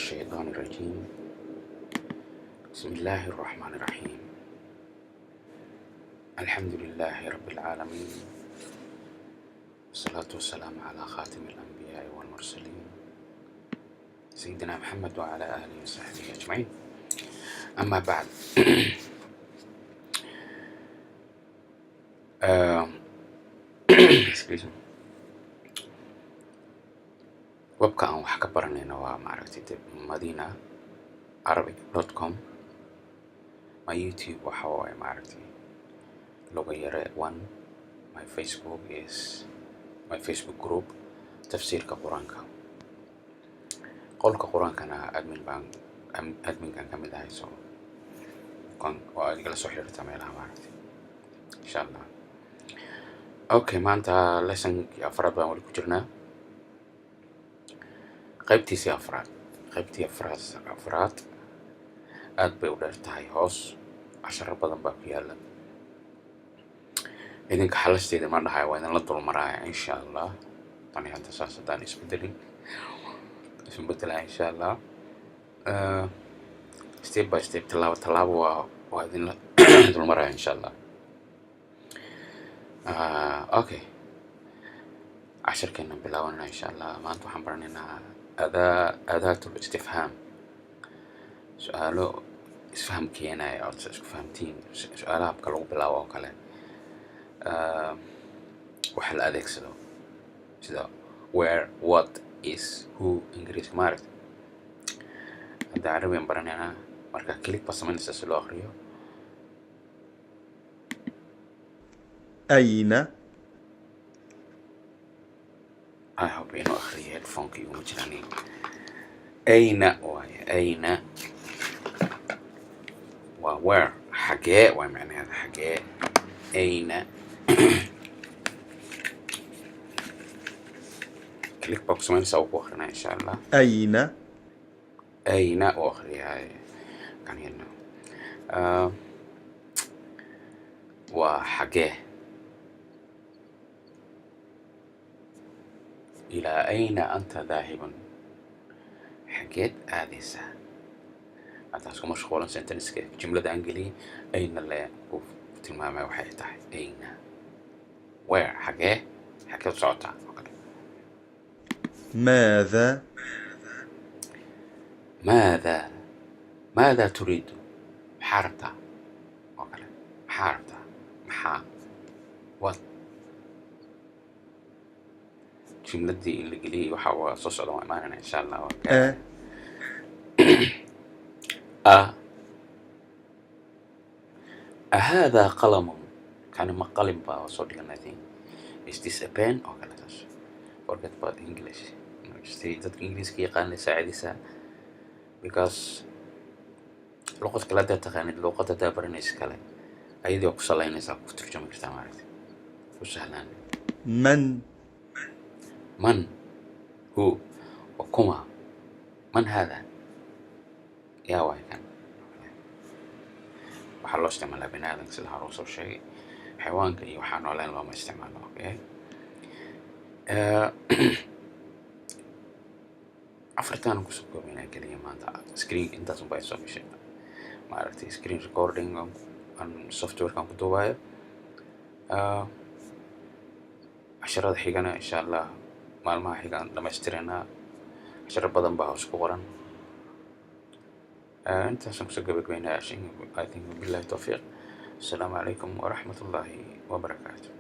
الشيطان الرجيم. بسم الله الرحمن الرحيم. الحمد لله رب العالمين، والصلاة والسلام على خاتم الأنبياء والمرسلين سيدنا محمد وعلى آله وصحبه أجمعين. أما بعد webka aan wax ka baranayna waa maaragtay Madina Arabic.com. my YouTube waxa waaye maaragtay logo yare one. My Facebook is my Facebook group tafsiirka quraanka. qolka quraankana adminkan ka mid ahay, so waa igala soo xiriirta meelaha maaragtay insha Allah. Okay, maanta lesson afraad baan wali ku jirnaa, qaybtii afraad aad bay u dheer tahay. hoos casharo badan baa ku yaala. idinka xalasteeda ma dhahay, waa idinla dulmaraya insha Allah. tani hadda saas haddaan isbedelaa insha Allah. Step by step, tallaabo waa idinla dulmaraya insha Allah. Okay, cashirkeena bilaabanayna insha Allah. maanta waxaan baranaynaa adaatul istifhaam, su'aalo isfaham keenaya oo isku fahamtiin. su'aalaha habka lagu bilaabo oo kale waxa la adeegsado sida where, what, is, who. ingiriiska maaragtay. hadda carabiyan baranaynaa, marka click baa samaynaysa si loo akhriyo. أين I hope inuu akhriyo headphonekii uma jiraan. ayna waaye, ayna waa where, xagee waa macnaheeda, xagee. ayna click baa ku samaynaysa oo ku akrinaa insha Allah. ayna u akhriyaay kan yidno waa xagee. ilaa ayna anta daahibun, xageed aadaysaa. haddaas ku mashquulan sentenceska jumlada aan geliyay, ayna le ku tilmaamay waxay tahay ayna where, xagee u socotaa. ماذا ماذا تريد، maxaa rabtaa oo kale. maxaa rabtaa, maxaa, what. jumladii in la geliyay waxa waa soo socda, waa imaanana insha Allah. هذا قلم، كان ما قلم بقى صوت لنا. is this a pen oo kale. taas forget about English. dadka Ingiriiska yaqaan la saacidaysaa, because luqad kale haddaad taqaanid, luqad haddaad baranaysa kale ayadoo ku salaynaysaa ku turjumi kartaa maaragtay, ku sahlaan. من هو وكما من هذا يا واي كان. waxaa loo isticmaalaa bini aadamka sida hore usoo sheegay. xayawaanka iyo waxaa nooleen looma isticmaalo. okay, afartaan kusoo koobaynaa keliya maanta. screen intaas unbaa soo gashay maaragtay, screen recording aan softwarekan ku duubayo. casharada xigana insha Allah maalmaha xigaan dhamaystirana. casharo badan baa hoos ku qoran. intaasaan kusoo gabagabeynaya. I think billahi tawfiiq. Assalaamu calaykum waraxmatullaahi wabarakaatuh.